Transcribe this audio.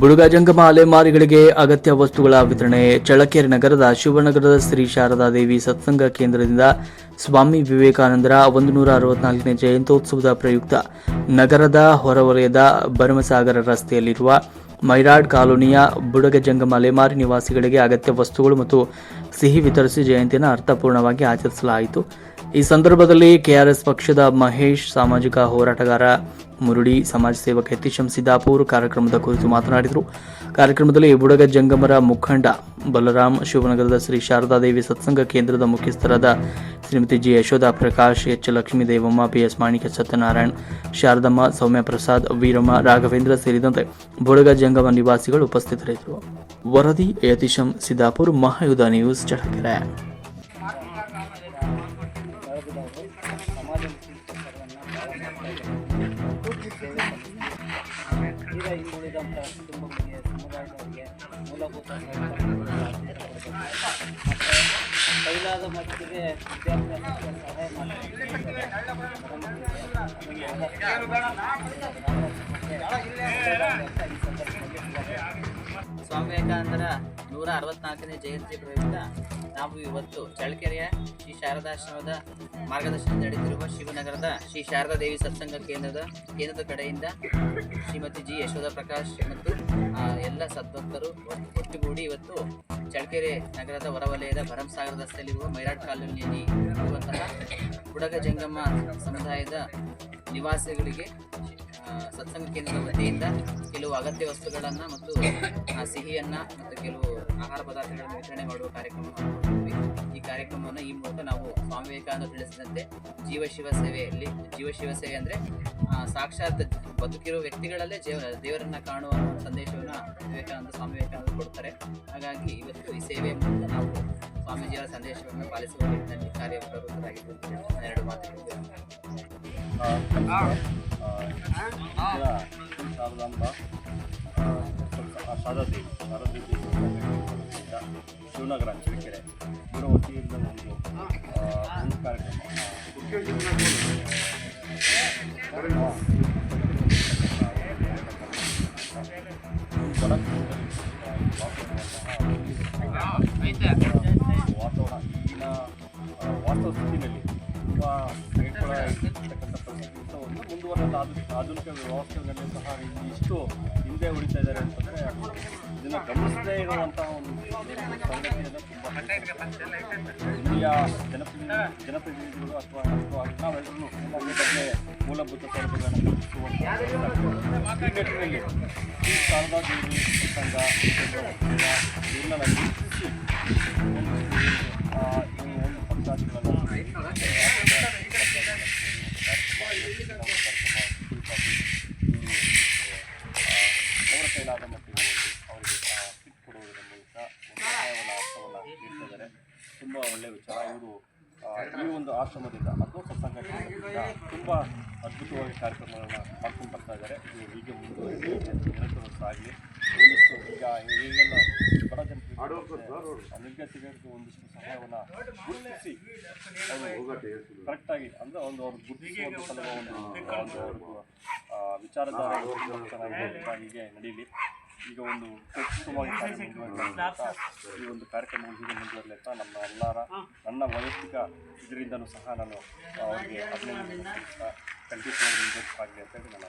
ಬುಡುಗ ಜಂಗಮ ಅಲೆಮಾರಿಗಳಿಗೆ ಅಗತ್ಯ ವಸ್ತುಗಳ ವಿತರಣೆ. ಚಳ್ಳಕೆರೆ ನಗರದ ಶಿವನಗರದ ಶ್ರೀ ಶಾರದಾ ದೇವಿ ಸತ್ಸಂಗ ಕೇಂದ್ರದಿಂದ ಸ್ವಾಮಿ ವಿವೇಕಾನಂದರ 164ನೇ ಜಯಂತ್ಯೋತ್ಸವದ ಪ್ರಯುಕ್ತ ನಗರದ ಹೊರವಲಯದ ಭರಮಸಾಗರ ರಸ್ತೆಯಲ್ಲಿರುವ ಮೈರಾಡ್ ಕಾಲೋನಿಯ ಬುಡುಗ ಜಂಗಮ ಅಲೆಮಾರಿ ನಿವಾಸಿಗಳಿಗೆ ಅಗತ್ಯ ವಸ್ತುಗಳು ಮತ್ತು ಸಿಹಿ ವಿತರಿಸಿ ಜಯಂತಿಯನ್ನು ಅರ್ಥಪೂರ್ಣವಾಗಿ ಆಚರಿಸಲಾಯಿತು. ಈ ಸಂದರ್ಭದಲ್ಲಿ ಕೆಆರ್ಎಸ್ ಪಕ್ಷದ ಮಹೇಶ್, ಸಾಮಾಜಿಕ ಹೋರಾಟಗಾರ ಮುರುಡಿ, ಸಮಾಜ ಸೇವಕ ಯತೀಶಂ ಸಿದ್ದಾಪುರ್ ಕಾರ್ಯಕ್ರಮದ ಕುರಿತು ಮಾತನಾಡಿದರು. ಕಾರ್ಯಕ್ರಮದಲ್ಲಿ ಬುಡುಗ ಜಂಗಮರ ಮುಖಂಡ ಬಲರಾಮ್, ಶಿವನಗರದ ಶ್ರೀ ಶಾರದಾ ದೇವಿ ಸತ್ಸಂಗ ಕೇಂದ್ರದ ಮುಖ್ಯಸ್ಥರಾದ Shrimati G Yashoda Prakash, H Lakshmi Devamma, PS Manikya, Satyanarayan, Sharadamma, ಸೌಮ್ಯ ಪ್ರಸಾದ್, ವೀರಮ್ಮ, ರಾಘವೇಂದ್ರ ಸೇರಿದಂತೆ ಬುಡುಗ ಜಂಗಮ ನಿವಾಸಿಗಳು ಉಪಸ್ಥಿತರಿದ್ದರು. ವರದಿ ಯತೀಶಂ ಸಿದ್ದಾಪುರ್, ಮಹಾಯುಧ ನ್ಯೂಸ್, ಚಳ್ಳಕೆರೆ. ಈಗ ಹಿಂದುಳಿದಂಥ ಕುಟುಂಬಗಳಿಗೆ, ಸಮುದಾಯದವರಿಗೆ ಮೂಲಭೂತ ಕೈಲಾದ ಮಟ್ಟಿಗೆ ವಿದ್ಯಾಭ್ಯಾಸಕ್ಕೆ ಸಹಾಯ ಸ್ವಾಮಿ ವಿವೇಕಾನಂದರ 164ನೇ ಜಯಂತಿ ಪ್ರಯುಕ್ತ ನಾವು ಇವತ್ತು ಚಳ್ಳಕೆರೆಯ ಶ್ರೀ ಶಾರದಾಶ್ರಮದ ಮಾರ್ಗದರ್ಶನ ನಡೆದಿರುವ ಶಿವನಗರದ ಶ್ರೀ ಶಾರದಾ ದೇವಿ ಸತ್ಸಂಗ ಕೇಂದ್ರದ ಕಡೆಯಿಂದ ಶ್ರೀಮತಿ ಜಿ ಯಶೋಧ ಪ್ರಕಾಶ್ ಮತ್ತು ಎಲ್ಲ ಸದ್ಭಕ್ತರು ಒಟ್ಟುಗೂಡಿ ಇವತ್ತು ಚಳ್ಳಕೆರೆ ನಗರದ ಹೊರವಲಯದ ಭರಮಸಾಗರ ರಸ್ತೆಯಲ್ಲಿರುವ ಮೈರಾಡ್ ಕಾಲೋನಿಯಲ್ಲಿ ಇರುವಂತಹ ಬುಡುಗ ಜಂಗಮ ಸಮುದಾಯದ ನಿವಾಸಿಗಳಿಗೆ ಸತ್ಸಂಗ ಕೇಂದ್ರದ ವತಿಯಿಂದ ಕೆಲವು ಅಗತ್ಯ ವಸ್ತುಗಳನ್ನು ಮತ್ತು ಸಿಹಿಯನ್ನು ಮತ್ತು ಕೆಲವು ಆಹಾರ ಪದಾರ್ಥಗಳನ್ನು ವಿತರಣೆ ಮಾಡುವ ಕಾರ್ಯಕ್ರಮವನ್ನು ಮಾಡಿದ್ವಿ. ಈ ಕಾರ್ಯಕ್ರಮವನ್ನು ಈ ಮೂಲಕ ನಾವು ಸ್ವಾಮಿ ವಿವೇಕಾನಂದ ತಿಳಿಸಿದಂತೆ ಜೀವಶಿವ ಸೇವೆ ಅಂದರೆ ಸಾಕ್ಷಾತ್ ಬದುಕಿರುವ ವ್ಯಕ್ತಿಗಳಲ್ಲೇ ದೇವರನ್ನು ಕಾಣುವ ಸಂದೇಶವನ್ನು ಸ್ವಾಮಿ ವಿವೇಕಾನಂದ ಕೊಡ್ತಾರೆ. ಹಾಗಾಗಿ ಇವತ್ತು ಈ ಸೇವೆಯ ಮೂಲಕ ನಾವು ಸ್ವಾಮೀಜಿಯವರ ಸಂದೇಶವನ್ನು ಪಾಲಿಸುವ ನಿಟ್ಟಿನಲ್ಲಿ ಕಾರ್ಯಪ್ರವೃತ್ತರಾಗಿದ್ದು ಎರಡು ಮಾತುಗಳು. ಶಾರದಾದೇವಿ ಶಿವನಗರ ಚಳ್ಳಕೆರೆ ಇವರ ವತಿಯಿಂದ ಒಂದು ಕಾರ್ಯಕ್ರಮ ವಾತಾವರಣ ಈಗಿನ ವಾಸ್ತವ ಸ್ಥಿತಿಯಲ್ಲಿ ತುಂಬ ಇರ್ತಕ್ಕಂಥ ಪರಿಸ್ಥಿತಿ ಒಂದು ಮುಂದುವರೆದ ಆಧುನಿಕ ವ್ಯವಸ್ಥೆಗಳಲ್ಲಿ ಸಹ ಇಷ್ಟು ಹಿಂದೆ ಉಳಿತಾ ಇದ್ದಾರೆ ಅಂತಂದರೆ ಇದನ್ನು ಗಮನಿಸದೇ ಇರುವಂಥ ಒಂದು ಸಂಗತಿಯನ್ನು ತುಂಬ ಇಲ್ಲಿಯ ಜನಪ್ರತಿನಿಧಿಗಳು ಅಥವಾ ನಾವೆಲ್ಲರೂ ಬಗ್ಗೆ ಮೂಲಭೂತ ಸೌಲಭ್ಯಗಳನ್ನು ಕಲ್ಪಿಸುವಂಥ ಈ ನಿಟ್ಟಿನಲ್ಲಿ ಈ ಶಾರದಾ ದೇವಿ ಸಂಘ ಇವ್ರನ್ನ ಗುರುತಿಸಿ ಒಂದು ಪಕ್ಷಾದಿಗಳನ್ನು ಅವರ ಕೈಲಾದ ಮಟ್ಟಿಗೆ ಅವರಿಗೆ ಕಿಟ್ ಕೊಡುವುದರ ಮೂಲಕ ಒಂದು ಸಹಾಯವನ್ನು ಅರ್ಥವನ್ನು ನೀಡ್ತಾ ಇದ್ದಾರೆ. ತುಂಬ ಒಳ್ಳೆಯ ವಿಚಾರ. ಇವರು ಈ ಒಂದು ಆಶ್ರಮದಿಂದ ಅಥವಾ ಸತ್ಸಂಗ ಕೇಂದ್ರದಿಂದ ತುಂಬ ಅದ್ಭುತವಾಗಿ ಕಾರ್ಯಕ್ರಮಗಳನ್ನು ಮಾಡ್ಕೊಂಡು ಬರ್ತಾ ಇದ್ದಾರೆ. ಇದು ಹೀಗೆ ಮುಂದುವರಿಸಿ ನಿರಂತರ ಸಾಗಲಿ. ಒಂದಿಷ್ಟು ಈಗ ಈಗೆಲ್ಲ ಬಡ ಜನರಿಗೆ ನಿರ್ಗತಿಗಳಿಗೆ ಒಂದಿಷ್ಟು ಸಹಾಯವನ್ನು ಗುರುತಿಸಿ ಅವರು ಕರೆಕ್ಟಾಗಿ ಅಂದರೆ ಒಂದು ಅವ್ರು ಗುರುತಿಸುವಂಥ ಸಲುವ ಒಂದು ವಿಚಾರಧಾರೆ ಹೀಗೆ ನಡೀಲಿ. ಈಗ ಒಂದು ಉತ್ತಮವಾಗಿ ಈ ಒಂದು ಕಾರ್ಯಕ್ರಮಗಳು ಹೀಗೆ ಮುಂದುವರಲಿ ಅಂತ ನನ್ನ ವೈಯಕ್ತಿಕ ಇದರಿಂದನೂ ಸಹ ನಾನು ಅವರಿಗೆ ಅಭಿನಂದನೆ ಖಂಡಿತವಾಗಿ ಮುಂದುವರಿಸಾಗಲಿ ಅಂತೇಳಿ ನಾನು